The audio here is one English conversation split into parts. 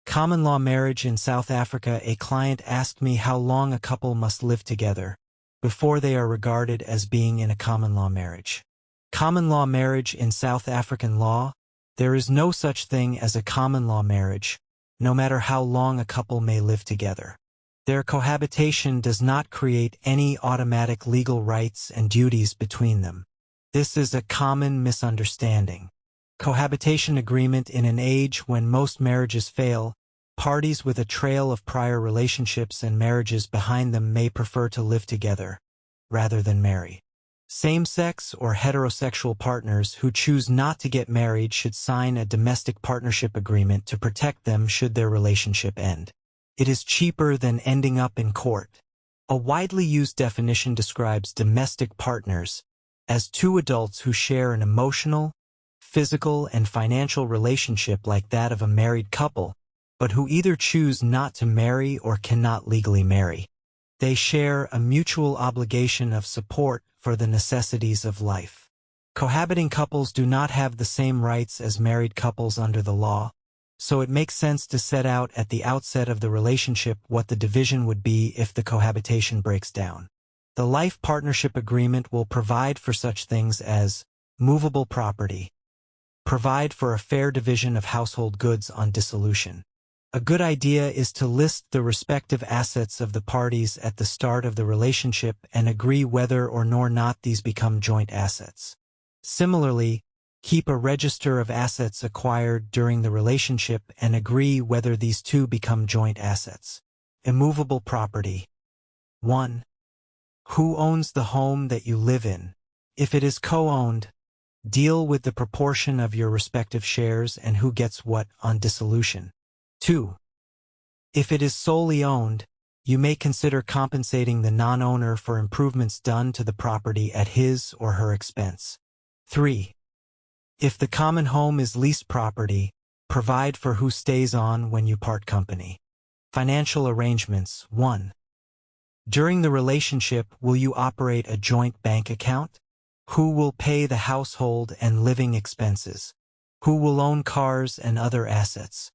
Common law marriage in South Africa. A client asked me how long a couple must live together before they are regarded as being in a common law marriage. Common law marriage in South African law. There is no such thing as a common law marriage, no matter how long a couple may live together. Their cohabitation does not create any automatic legal rights and duties between them. This is a common misunderstanding. Cohabitation agreement. In an age when most marriages fail, parties with a trail of prior relationships and marriages behind them may prefer to live together rather than marry. Same-sex or heterosexual partners who choose not to get married should sign a domestic partnership agreement to protect them should their relationship end. It is cheaper than ending up in court. A widely used definition describes domestic partners as two adults who share an emotional, physical, and financial relationship like that of a married couple, but who either choose not to marry or cannot legally marry. They share a mutual obligation of support for the necessities of life. Cohabiting couples do not have the same rights as married couples under the law, so it makes sense to set out at the outset of the relationship what the division would be if the cohabitation breaks down. The life partnership agreement will provide for such things as movable property, provide for a fair division of household goods on dissolution. A good idea is to list the respective assets of the parties at the start of the relationship and agree whether or not these become joint assets. Similarly, keep a register of assets acquired during the relationship and agree whether these two become joint assets. Immovable property. 1. Who owns the home that you live in? If it is co-owned, deal with the proportion of your respective shares and who gets what on dissolution. 2. If it is solely owned, you may consider compensating the non-owner for improvements done to the property at his or her expense. 3. If the common home is leased property, provide for who stays on when you part company. Financial arrangements. 1. During the relationship, will you operate a joint bank account? Who will pay the household and living expenses? Who will own cars and other assets?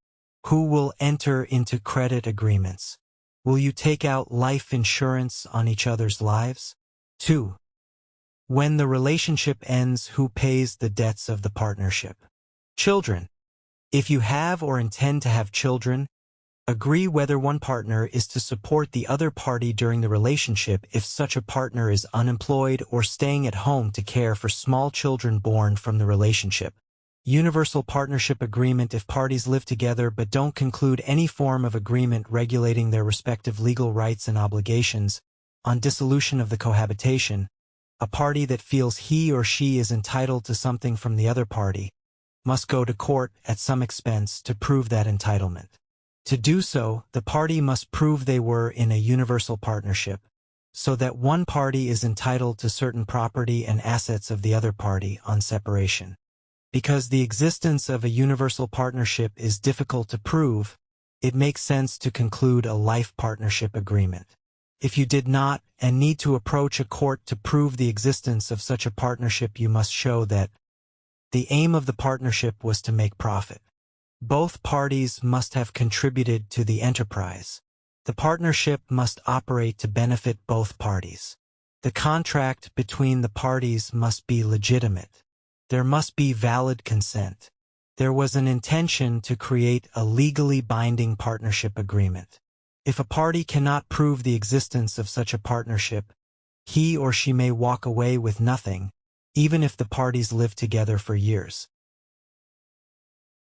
Who will enter into credit agreements? Will you take out life insurance on each other's lives? 2. When the relationship ends, who pays the debts of the partnership? Children. If you have or intend to have children, agree whether one partner is to support the other party during the relationship if such a partner is unemployed or staying at home to care for small children born from the relationship. Universal partnership agreement. If parties live together but don't conclude any form of agreement regulating their respective legal rights and obligations, on dissolution of the cohabitation, a party that feels he or she is entitled to something from the other party must go to court at some expense to prove that entitlement. To do so, the party must prove they were in a universal partnership, so that one party is entitled to certain property and assets of the other party on separation. Because the existence of a universal partnership is difficult to prove, it makes sense to conclude a life partnership agreement. If you did not and need to approach a court to prove the existence of such a partnership, you must show that the aim of the partnership was to make profit. Both parties must have contributed to the enterprise. The partnership must operate to benefit both parties. The contract between the parties must be legitimate. There must be valid consent. There was an intention to create a legally binding partnership agreement. If a party cannot prove the existence of such a partnership, he or she may walk away with nothing, even if the parties live together for years.